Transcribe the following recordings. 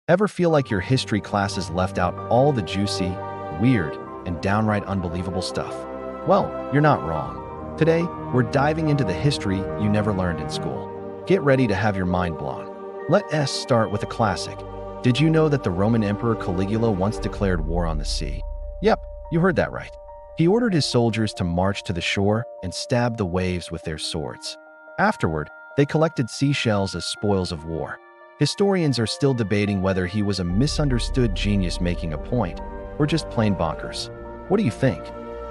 Ever feel like your history classes left out all the juicy, weird, and downright unbelievable stuff? Well, you're not wrong. Today, we're diving into the history you never learned in school. Get ready to have your mind blown. Let us start with a classic. Did you know that the Roman Emperor Caligula once declared war on the sea? Yep, you heard that right. He ordered his soldiers to march to the shore and stab the waves with their swords. Afterward, they collected seashells as spoils of war. Historians are still debating whether he was a misunderstood genius making a point or just plain bonkers. What do you think?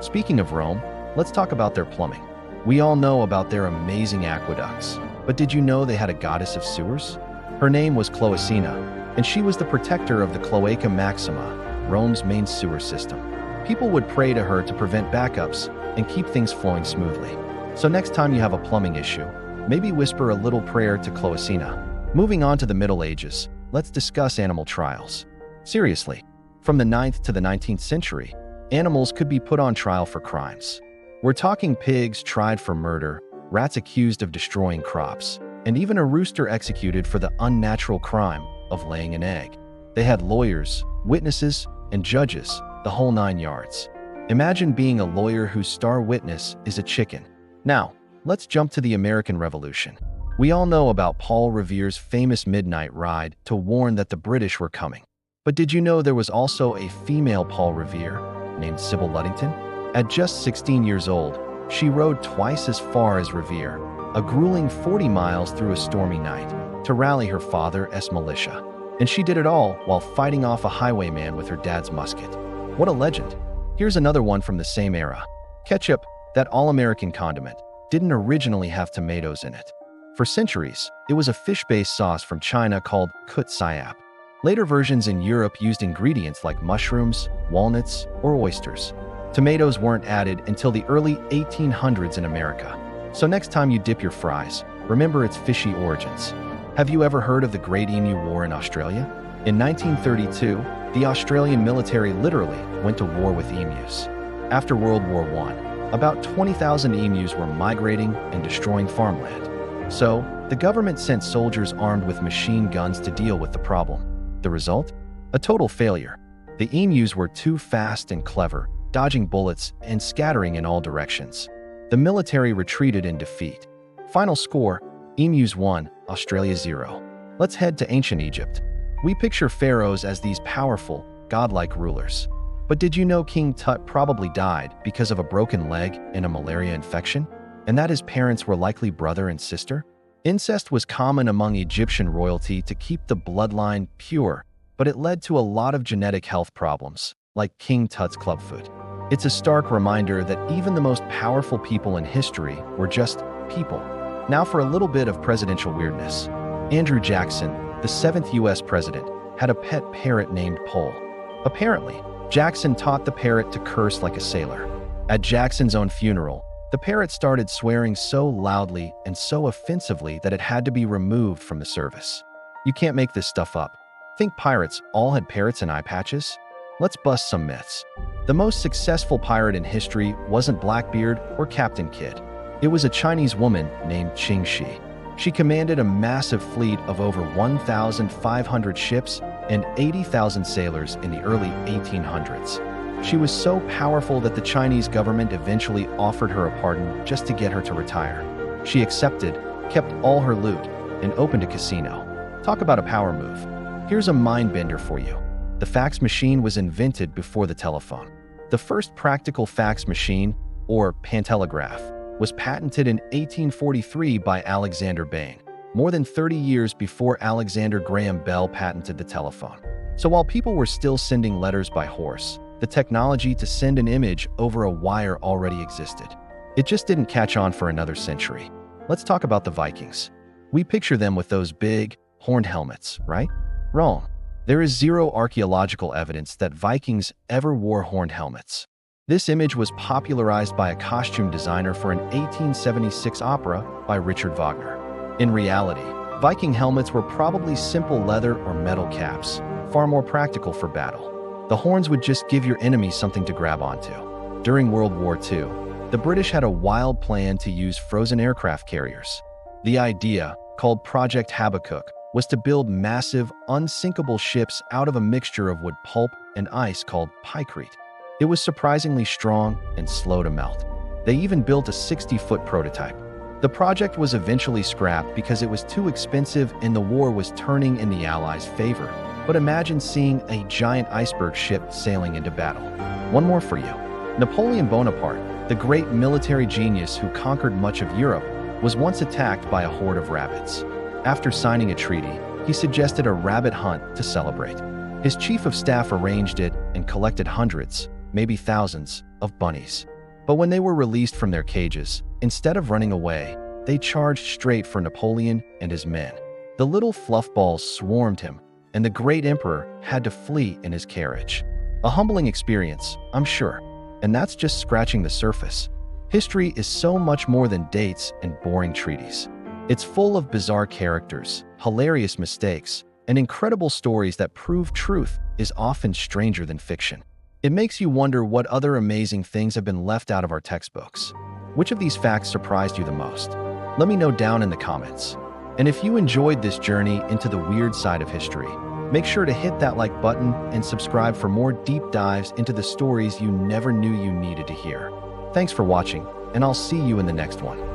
Speaking of Rome, let's talk about their plumbing. We all know about their amazing aqueducts, but did you know they had a goddess of sewers? Her name was Cloacina, and she was the protector of the Cloaca Maxima, Rome's main sewer system. People would pray to her to prevent backups and keep things flowing smoothly. So next time you have a plumbing issue, maybe whisper a little prayer to Cloacina. Moving on to the Middle Ages, let's discuss animal trials. Seriously, from the 9th to the 19th century, animals could be put on trial for crimes. We're talking pigs tried for murder, rats accused of destroying crops, and even a rooster executed for the unnatural crime of laying an egg. They had lawyers, witnesses, and judges, the whole 9 yards. Imagine being a lawyer whose star witness is a chicken. Now, let's jump to the American Revolution. We all know about Paul Revere's famous midnight ride to warn that the British were coming. But did you know there was also a female Paul Revere named Sybil Ludington? At just 16 years old, she rode twice as far as Revere, a grueling 40 miles through a stormy night, to rally her father's militia. And she did it all while fighting off a highwayman with her dad's musket. What a legend. Here's another one from the same era. Ketchup, that all-American condiment, didn't originally have tomatoes in it. For centuries, it was a fish-based sauce from China called kut siap. Later versions in Europe used ingredients like mushrooms, walnuts, or oysters. Tomatoes weren't added until the early 1800s in America. So next time you dip your fries, remember its fishy origins. Have you ever heard of the Great Emu War in Australia? In 1932, the Australian military literally went to war with emus. After World War I, about 20,000 emus were migrating and destroying farmland. So, the government sent soldiers armed with machine guns to deal with the problem. The result? A total failure. The emus were too fast and clever, dodging bullets and scattering in all directions. The military retreated in defeat. Final score, emus 1, Australia 0. Let's head to ancient Egypt. We picture pharaohs as these powerful, godlike rulers. But did you know King Tut probably died because of a broken leg and a malaria infection? And that his parents were likely brother and sister? Incest was common among Egyptian royalty to keep the bloodline pure, but it led to a lot of genetic health problems, like King Tut's clubfoot. It's a stark reminder that even the most powerful people in history were just people. Now for a little bit of presidential weirdness. Andrew Jackson, the 7th U.S. president, had a pet parrot named Pole. Apparently, Jackson taught the parrot to curse like a sailor. At Jackson's own funeral, the parrot started swearing so loudly and so offensively that it had to be removed from the service. You can't make this stuff up. Think pirates all had parrots and eye patches? Let's bust some myths. The most successful pirate in history wasn't Blackbeard or Captain Kidd. It was a Chinese woman named Qing Shi. She commanded a massive fleet of over 1,500 ships and 80,000 sailors in the early 1800s. She was so powerful that the Chinese government eventually offered her a pardon just to get her to retire. She accepted, kept all her loot, and opened a casino. Talk about a power move. Here's a mind-bender for you. The fax machine was invented before the telephone. The first practical fax machine, or pantelegraph, was patented in 1843 by Alexander Bain, more than 30 years before Alexander Graham Bell patented the telephone. So while people were still sending letters by horse, the technology to send an image over a wire already existed. It just didn't catch on for another century. Let's talk about the Vikings. We picture them with those big, horned helmets, right? Wrong. There is zero archaeological evidence that Vikings ever wore horned helmets. This image was popularized by a costume designer for an 1876 opera by Richard Wagner. In reality, Viking helmets were probably simple leather or metal caps, far more practical for battle. The horns would just give your enemy something to grab onto. During World War II, the British had a wild plan to use frozen aircraft carriers. The idea, called Project Habakkuk, was to build massive, unsinkable ships out of a mixture of wood pulp and ice called pykrete. It was surprisingly strong and slow to melt. They even built a 60-foot prototype. The project was eventually scrapped because it was too expensive and the war was turning in the Allies' favor. But imagine seeing a giant iceberg ship sailing into battle. One more for you. Napoleon Bonaparte, the great military genius who conquered much of Europe, was once attacked by a horde of rabbits. After signing a treaty, he suggested a rabbit hunt to celebrate. His chief of staff arranged it and collected hundreds, maybe thousands, of bunnies. But when they were released from their cages, instead of running away, they charged straight for Napoleon and his men. The little fluffballs swarmed him, and the great emperor had to flee in his carriage. A humbling experience, I'm sure. And that's just scratching the surface. History is so much more than dates and boring treaties. It's full of bizarre characters, hilarious mistakes, and incredible stories that prove truth is often stranger than fiction. It makes you wonder what other amazing things have been left out of our textbooks. Which of these facts surprised you the most? Let me know down in the comments. And if you enjoyed this journey into the weird side of history, make sure to hit that like button and subscribe for more deep dives into the stories you never knew you needed to hear. Thanks for watching, and I'll see you in the next one.